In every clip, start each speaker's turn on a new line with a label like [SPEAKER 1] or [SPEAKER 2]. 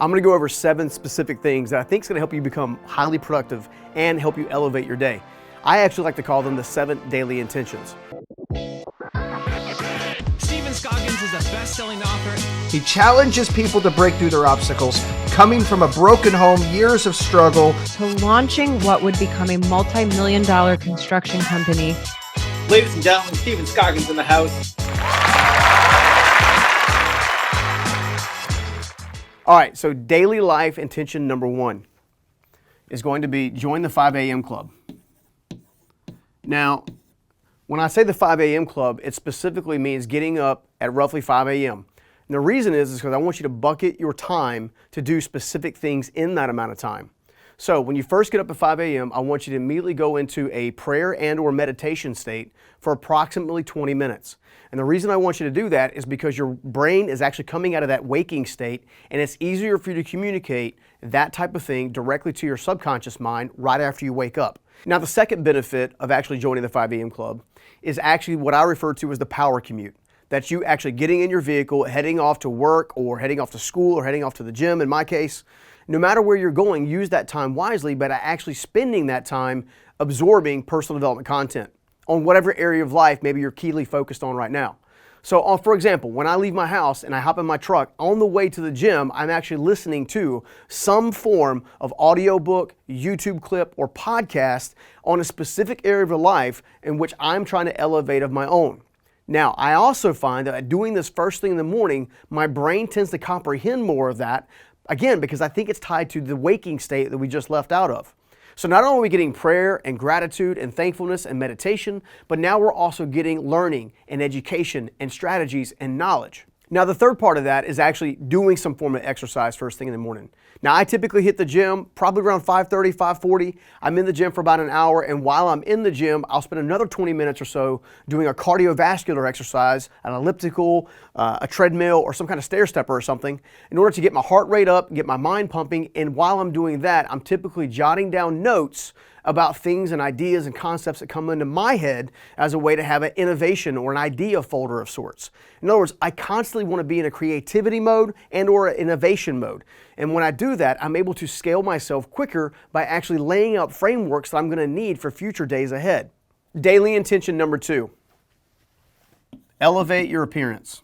[SPEAKER 1] I'm going to go over 7 specific things that I think is going to help you become highly productive and help you elevate your day. I actually like to call them the 7 daily intentions.
[SPEAKER 2] Scoggins is a best-selling author.
[SPEAKER 3] He challenges people to break through their obstacles, coming from a broken home, years of struggle,
[SPEAKER 4] to launching what would become a multi-million-dollar construction company.
[SPEAKER 5] Ladies and gentlemen, Stephen Scoggins in the house.
[SPEAKER 1] All right, so daily life intention number 1 is going to be join the 5 a.m. club. Now, when I say the 5 a.m. club, it specifically means getting up at roughly 5 a.m. And the reason is because I want you to bucket your time to do specific things in that amount of time. So when you first get up at 5 a.m., I want you to immediately go into a prayer and or meditation state for approximately 20 minutes. And the reason I want you to do that is because your brain is actually coming out of that waking state, and it's easier for you to communicate that type of thing directly to your subconscious mind right after you wake up. Now, the second benefit of actually joining the 5 a.m. club is actually what I refer to as the power commute. That's you actually getting in your vehicle, heading off to work or heading off to school or heading off to the gym in my case. No matter where you're going, use that time wisely, but actually spending that time absorbing personal development content on whatever area of life maybe you're keenly focused on right now. So for example, when I leave my house and I hop in my truck, on the way to the gym, I'm actually listening to some form of audiobook, YouTube clip, or podcast on a specific area of life in which I'm trying to elevate of my own. Now, I also find that doing this first thing in the morning, my brain tends to comprehend more of that, again, because I think it's tied to the waking state that we just left out of. So not only are we getting prayer and gratitude and thankfulness and meditation, but now we're also getting learning and education and strategies and knowledge. Now, the third part of that is actually doing some form of exercise first thing in the morning. Now, I typically hit the gym probably around 5:30, 5:40. I'm in the gym for about an hour, and while I'm in the gym, I'll spend another 20 minutes or so doing a cardiovascular exercise, an elliptical, a treadmill, or some kind of stair stepper or something, in order to get my heart rate up, get my mind pumping, and while I'm doing that, I'm typically jotting down notes about things and ideas and concepts that come into my head as a way to have an innovation or an idea folder of sorts. In other words, I constantly want to be in a creativity mode and or an innovation mode. And when I do that, I'm able to scale myself quicker by actually laying out frameworks that I'm going to need for future days ahead. Daily intention number 2, elevate your appearance.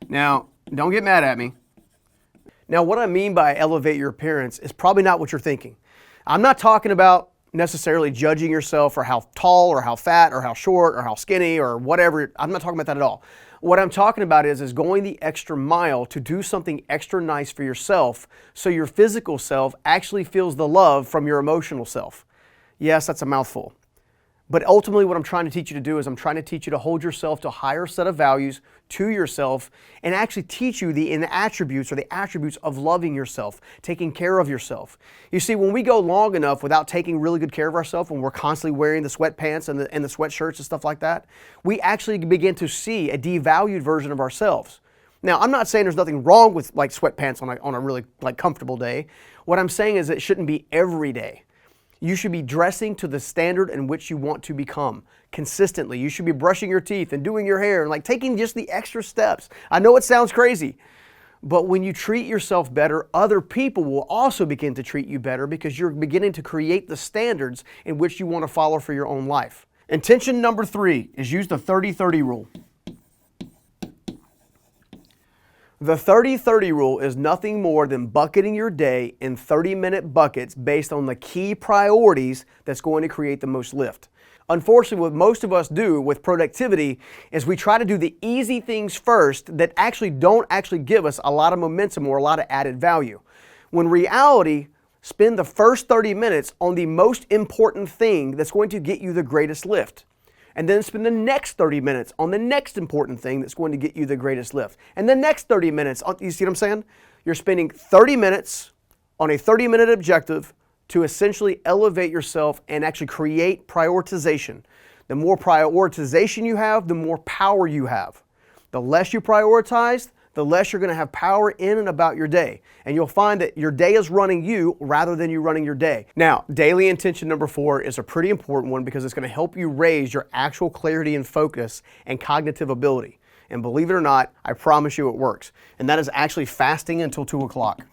[SPEAKER 1] Now, don't get mad at me. Now, what I mean by elevate your appearance is probably not what you're thinking. I'm not talking about necessarily judging yourself for how tall or how fat or how short or how skinny or whatever. I'm not talking about that at all. What I'm talking about is going the extra mile to do something extra nice for yourself so your physical self actually feels the love from your emotional self. Yes, that's a mouthful. But ultimately what I'm trying to teach you to do is I'm trying to teach you to hold yourself to a higher set of values to yourself and actually teach you the attributes of loving yourself, taking care of yourself. You see, when we go long enough without taking really good care of ourselves, when we're constantly wearing the sweatpants and the sweatshirts and stuff like that, we actually begin to see a devalued version of ourselves. Now, I'm not saying there's nothing wrong with like sweatpants on a really like comfortable day. What I'm saying is it shouldn't be every day. You should be dressing to the standard in which you want to become consistently. You should be brushing your teeth and doing your hair and like taking just the extra steps. I know it sounds crazy, but when you treat yourself better, other people will also begin to treat you better because you're beginning to create the standards in which you want to follow for your own life. Intention number 3 is use the 30-30 rule. The 30-30 rule is nothing more than bucketing your day in 30-minute buckets based on the key priorities that's going to create the most lift. Unfortunately, what most of us do with productivity is we try to do the easy things first that actually don't give us a lot of momentum or a lot of added value. When in reality, spend the first 30 minutes on the most important thing that's going to get you the greatest lift. And then spend the next 30 minutes on the next important thing that's going to get you the greatest lift. And the next 30 minutes, you see what I'm saying? You're spending 30 minutes on a 30-minute objective to essentially elevate yourself and actually create prioritization. The more prioritization you have, the more power you have. The less you prioritize, the less you're going to have power in and about your day. And you'll find that your day is running you rather than you running your day. Now, daily intention number 4 is a pretty important one because it's going to help you raise your actual clarity and focus and cognitive ability. And believe it or not, I promise you it works. And that is actually fasting until 2 o'clock.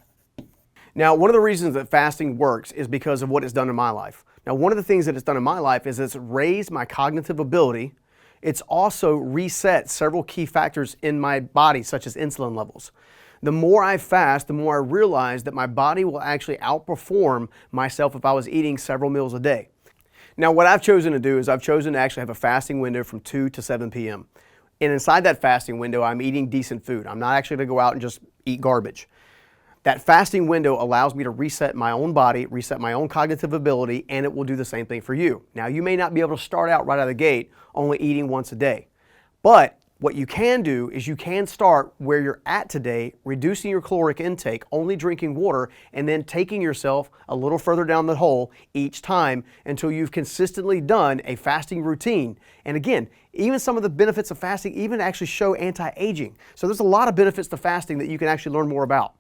[SPEAKER 1] Now, one of the reasons that fasting works is because of what it's done in my life. Now, one of the things that it's done in my life is it's raised my cognitive ability. It's also reset several key factors in my body, such as insulin levels. The more I fast, the more I realize that my body will actually outperform myself if I was eating several meals a day. Now, what I've chosen to do is I've chosen to actually have a fasting window from 2 to 7 p.m. And inside that fasting window, I'm eating decent food. I'm not actually going to go out and just eat garbage. That fasting window allows me to reset my own body, reset my own cognitive ability, and it will do the same thing for you. Now, you may not be able to start out right out of the gate only eating once a day, but what you can do is you can start where you're at today, reducing your caloric intake, only drinking water, and then taking yourself a little further down the hole each time until you've consistently done a fasting routine. And again, even some of the benefits of fasting even actually show anti-aging. So there's a lot of benefits to fasting that you can actually learn more about.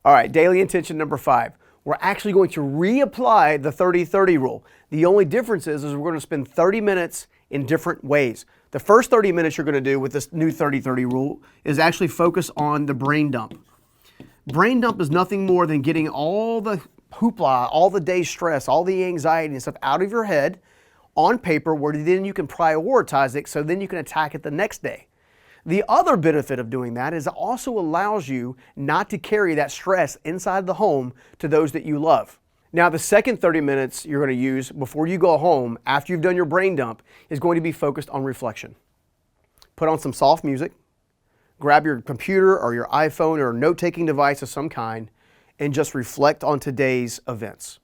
[SPEAKER 1] All right, daily intention number 5. We're actually going to reapply the 30-30 rule. The only difference is we're going to spend 30 minutes in different ways. The first 30 minutes you're going to do with this new 30-30 rule is actually focus on the brain dump. Brain dump is nothing more than getting all the hoopla, all the day's stress, all the anxiety and stuff out of your head on paper where then you can prioritize it so then you can attack it the next day. The other benefit of doing that is it also allows you not to carry that stress inside the home to those that you love. Now, the second 30 minutes you're going to use before you go home, after you've done your brain dump, is going to be focused on reflection. Put on some soft music, grab your computer or your iPhone or a note-taking device of some kind, and just reflect on today's events.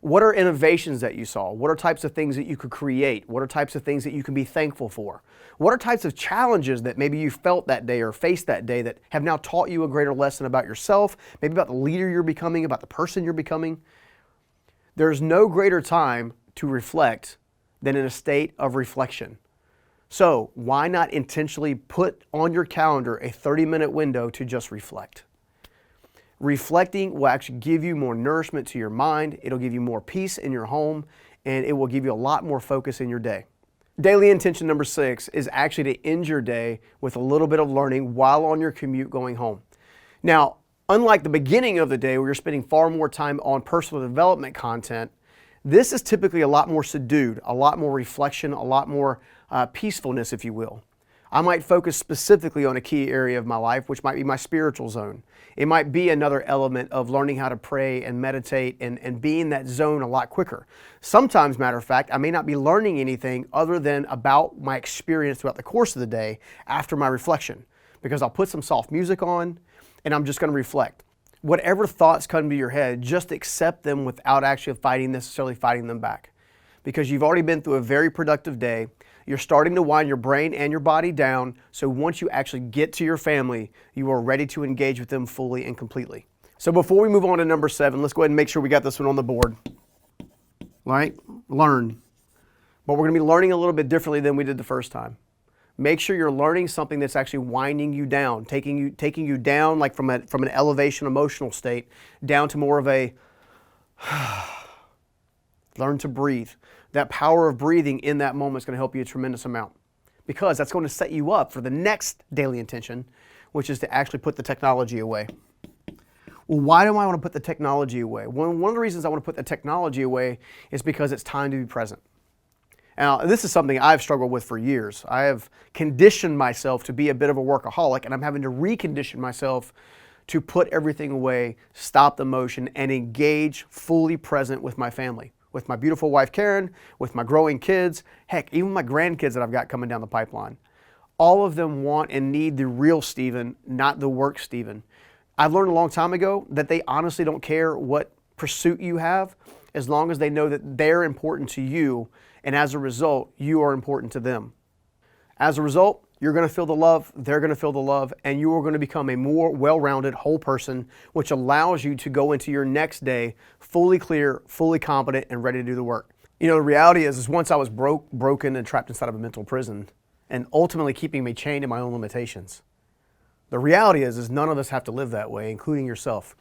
[SPEAKER 1] What are innovations that you saw? What are types of things that you could create? What are types of things that you can be thankful for? What are types of challenges that maybe you felt that day or faced that day that have now taught you a greater lesson about yourself, maybe about the leader you're becoming, about the person you're becoming? There's no greater time to reflect than in a state of reflection. So why not intentionally put on your calendar a 30-minute window to just reflect? Reflecting will actually give you more nourishment to your mind, it'll give you more peace in your home, and it will give you a lot more focus in your day. Daily intention number 6 is actually to end your day with a little bit of learning while on your commute going home. Now, unlike the beginning of the day where you're spending far more time on personal development content, this is typically a lot more subdued, a lot more reflection, a lot more peacefulness, if you will. I might focus specifically on a key area of my life, which might be my spiritual zone. It might be another element of learning how to pray and meditate and be in that zone a lot quicker. Sometimes, matter of fact, I may not be learning anything other than about my experience throughout the course of the day after my reflection, because I'll put some soft music on and I'm just going to reflect. Whatever thoughts come to your head, just accept them without actually necessarily fighting them back, because you've already been through a very productive day. You're starting to wind your brain and your body down, so once you actually get to your family, you are ready to engage with them fully and completely. So before we move on to number 7, let's go ahead and make sure we got this one on the board. All right, learn. But we're going to be learning a little bit differently than we did the first time. Make sure you're learning something that's actually winding you down, taking you down like from an elevation emotional state down to more of a learn to breathe. That power of breathing in that moment is going to help you a tremendous amount, because that's going to set you up for the next daily intention, which is to actually put the technology away. Well, why do I want to put the technology away? One of the reasons I want to put the technology away is because it's time to be present. Now, this is something I've struggled with for years. I have conditioned myself to be a bit of a workaholic, and I'm having to recondition myself to put everything away, stop the motion, and engage fully present with my family, with my beautiful wife, Karen, with my growing kids, heck, even my grandkids that I've got coming down the pipeline. All of them want and need the real Stephen, not the work Stephen. I've learned a long time ago that they honestly don't care what pursuit you have, as long as they know that they're important to you, and as a result, you are important to them. As a result, you're going to feel the love, they're going to feel the love, and you are going to become a more well-rounded whole person, which allows you to go into your next day fully clear, fully competent, and ready to do the work. You know, the reality is once I was broken and trapped inside of a mental prison, and ultimately keeping me chained to my own limitations. The reality is none of us have to live that way, including yourself.